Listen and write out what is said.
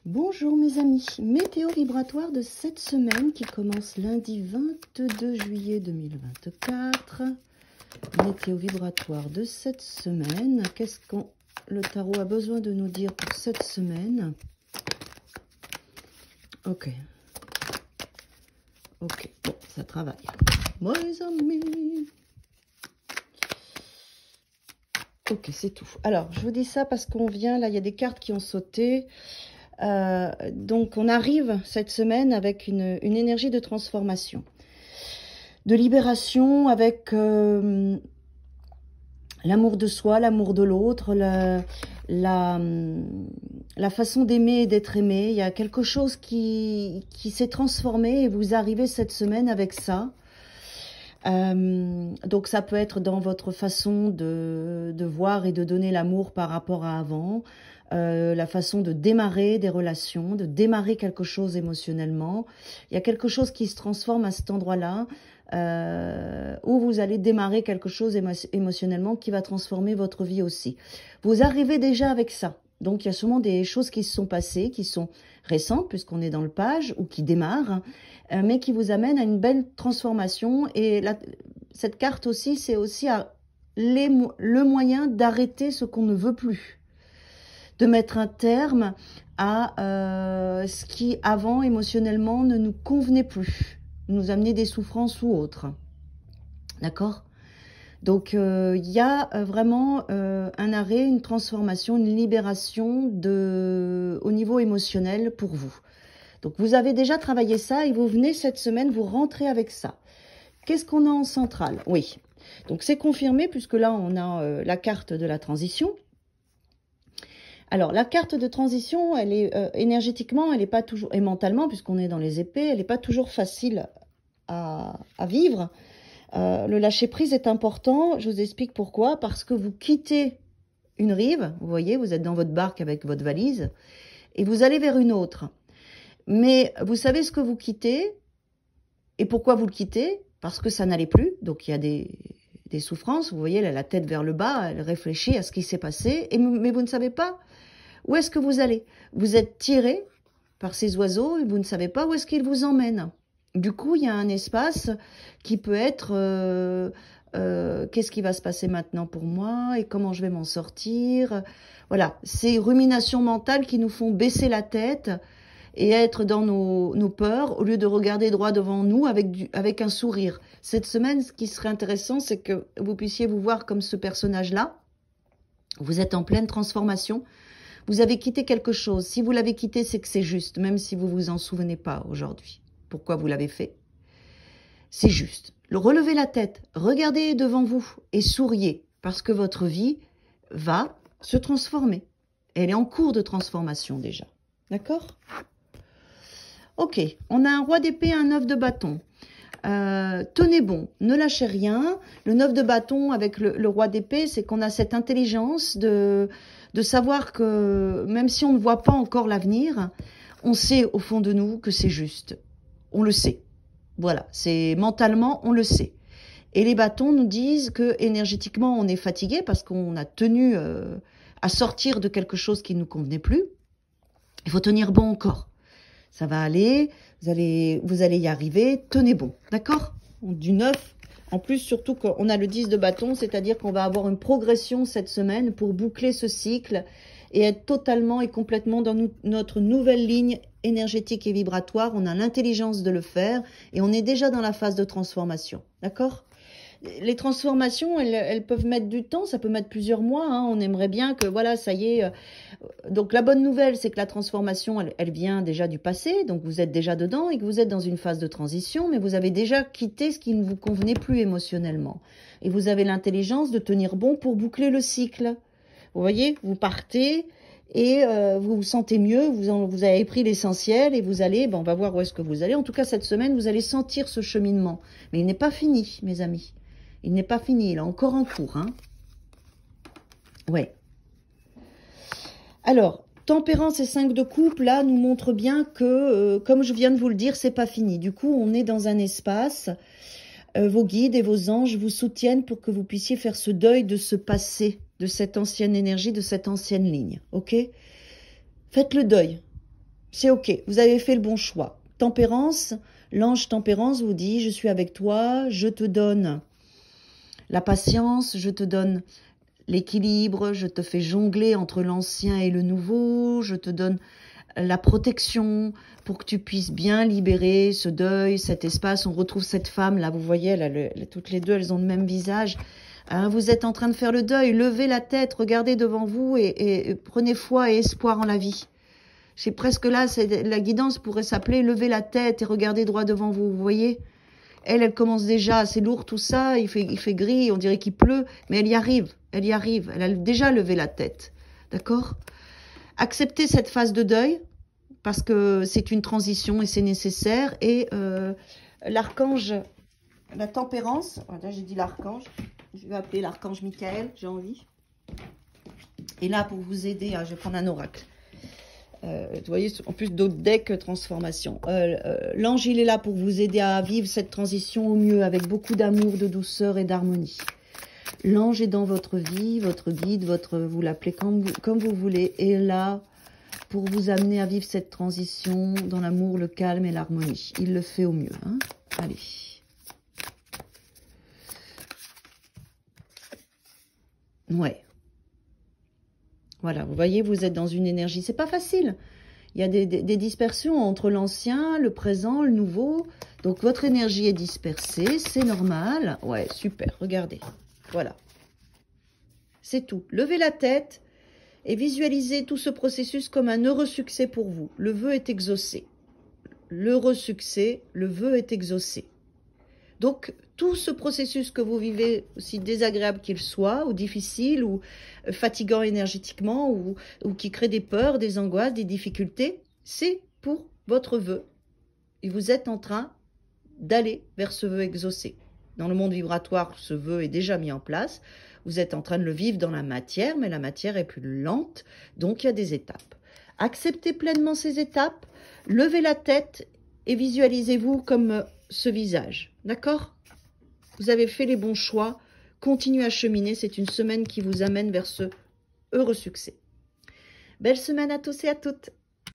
Bonjour mes amis, météo vibratoire de cette semaine qui commence lundi 22 juillet 2024. Météo vibratoire de cette semaine. Qu'est-ce que le tarot a besoin de nous dire pour cette semaine? Ok. Ok, bon, ça travaille. Moi les amis. Ok, c'est tout. Alors, je vous dis ça parce qu'on vient, là, il y a des cartes qui ont sauté. Donc, on arrive cette semaine avec une énergie de transformation, de libération, avec l'amour de soi, l'amour de l'autre, la façon d'aimer et d'être aimé. Il y a quelque chose qui s'est transformé et vous arrivez cette semaine avec ça. Donc ça peut être dans votre façon de voir et de donner l'amour par rapport à avant, la façon de démarrer des relations, de démarrer quelque chose émotionnellement. Il y a quelque chose qui se transforme à cet endroit-là, où vous allez démarrer quelque chose émotionnellement qui va transformer votre vie aussi. Vous arrivez déjà avec ça. Donc il y a sûrement des choses qui se sont passées, qui sont récentes puisqu'on est dans le page, ou qui démarrent, mais qui vous amènent à une belle transformation. Et cette carte aussi, c'est aussi le moyen d'arrêter ce qu'on ne veut plus, de mettre un terme à ce qui avant émotionnellement ne nous convenait plus, nous amener des souffrances ou autres. D'accord ? Donc, il y a vraiment un arrêt, une transformation, une libération au niveau émotionnel pour vous. Donc, vous avez déjà travaillé ça et vous venez cette semaine, vous rentrez avec ça. Qu'est-ce qu'on a en centrale? Oui, donc c'est confirmé puisque là, on a la carte de la transition. Alors, la carte de transition, elle est énergétiquement, elle n'est pas toujours, et mentalement, puisqu'on est dans les épées, elle n'est pas toujours facile à vivre. Le lâcher-prise est important, je vous explique pourquoi. Parce que vous quittez une rive, vous voyez, vous êtes dans votre barque avec votre valise, et vous allez vers une autre. Mais vous savez ce que vous quittez, et pourquoi vous le quittez? Parce que ça n'allait plus, donc il y a des souffrances, vous voyez, elle a la tête vers le bas, elle réfléchit à ce qui s'est passé, mais vous ne savez pas où est-ce que vous allez. Vous êtes tiré par ces oiseaux, et vous ne savez pas où est-ce qu'ils vous emmènent. Du coup, il y a un espace qui peut être qu'est-ce qui va se passer maintenant pour moi et comment je vais m'en sortir. Voilà, ces ruminations mentales qui nous font baisser la tête et être dans nos peurs au lieu de regarder droit devant nous avec un sourire. Cette semaine, ce qui serait intéressant, c'est que vous puissiez vous voir comme ce personnage-là. Vous êtes en pleine transformation. Vous avez quitté quelque chose. Si vous l'avez quitté, c'est que c'est juste, même si vous vous en souvenez pas aujourd'hui. Pourquoi vous l'avez fait? C'est juste. Relevez la tête, regardez devant vous et souriez parce que votre vie va se transformer. Elle est en cours de transformation déjà. D'accord? Ok, on a un roi d'épée, un 9 de bâton. Tenez bon, ne lâchez rien. Le 9 de bâton avec le roi d'épée, c'est qu'on a cette intelligence de savoir que même si on ne voit pas encore l'avenir, on sait au fond de nous que c'est juste. On le sait. Voilà, c'est mentalement, on le sait. Et les bâtons nous disent que énergétiquement, on est fatigué parce qu'on a tenu à sortir de quelque chose qui ne nous convenait plus. Il faut tenir bon encore. Ça va aller, vous allez y arriver, tenez bon, d'accord? Du 9, en plus surtout qu'on a le 10 de bâton, c'est-à-dire qu'on va avoir une progression cette semaine pour boucler ce cycle et être totalement et complètement dans notre nouvelle ligne énergétique et vibratoire. On a l'intelligence de le faire et on est déjà dans la phase de transformation, d'accord? Les transformations, elles peuvent mettre du temps, ça peut mettre plusieurs mois, hein. On aimerait bien que, voilà, ça y est. Donc la bonne nouvelle, c'est que la transformation, elle vient déjà du passé, donc vous êtes déjà dedans et que vous êtes dans une phase de transition, mais vous avez déjà quitté ce qui ne vous convenait plus émotionnellement. Et vous avez l'intelligence de tenir bon pour boucler le cycle. Vous voyez, vous partez et vous vous sentez mieux, vous avez pris l'essentiel et vous allez, on va voir où est-ce que vous allez. En tout cas, cette semaine, vous allez sentir ce cheminement. Mais il n'est pas fini, mes amis. Il n'est pas fini, il est encore en cours. Hein. Ouais. Alors, tempérance et 5 de coupe, là, nous montre bien que, comme je viens de vous le dire, c'est pas fini. Du coup, on est dans un espace. Vos guides et vos anges vous soutiennent pour que vous puissiez faire ce deuil de ce passé, de cette ancienne énergie, de cette ancienne ligne. Ok? Faites le deuil. C'est ok, vous avez fait le bon choix. Tempérance, l'ange Tempérance vous dit, je suis avec toi, je te donne la patience, je te donne l'équilibre, je te fais jongler entre l'ancien et le nouveau, je te donne la protection pour que tu puisses bien libérer ce deuil, cet espace. On retrouve cette femme, là, vous voyez, là, toutes les deux, elles ont le même visage. Hein, vous êtes en train de faire le deuil, levez la tête, regardez devant vous et prenez foi et espoir en la vie. C'est presque là, la guidance pourrait s'appeler « Levez la tête et regardez droit devant vous », vous voyez. Elle commence déjà, c'est lourd tout ça, il fait gris, on dirait qu'il pleut, mais elle y arrive, elle a déjà levé la tête, d'accord? Acceptez cette phase de deuil, parce que c'est une transition et c'est nécessaire, et l'archange, la tempérance, voilà, j'ai dit l'archange, je vais appeler l'archange Michael, j'ai envie, et là pour vous aider, je vais prendre un oracle. Vous voyez, en plus d'autres decks transformation. L'ange, il est là pour vous aider à vivre cette transition au mieux, avec beaucoup d'amour, de douceur et d'harmonie. L'ange est dans votre vie, votre guide, vous l'appelez comme vous voulez, est là pour vous amener à vivre cette transition dans l'amour, le calme et l'harmonie. Il le fait au mieux. Hein. Allez. Ouais. Voilà, vous voyez, vous êtes dans une énergie. C'est pas facile. Il y a des dispersions entre l'ancien, le présent, le nouveau. Donc, votre énergie est dispersée. C'est normal. Ouais, super. Regardez. Voilà. C'est tout. Levez la tête et visualisez tout ce processus comme un heureux succès pour vous. Le vœu est exaucé. L'heureux succès, le vœu est exaucé. Donc, tout ce processus que vous vivez, aussi désagréable qu'il soit, ou difficile, ou fatigant énergétiquement, ou qui crée des peurs, des angoisses, des difficultés, c'est pour votre vœu. Et vous êtes en train d'aller vers ce vœu exaucé. Dans le monde vibratoire, ce vœu est déjà mis en place. Vous êtes en train de le vivre dans la matière, mais la matière est plus lente, donc il y a des étapes. Acceptez pleinement ces étapes, levez la tête et visualisez-vous comme ce visage. D'accord? Vous avez fait les bons choix. Continuez à cheminer. C'est une semaine qui vous amène vers ce heureux succès. Belle semaine à tous et à toutes.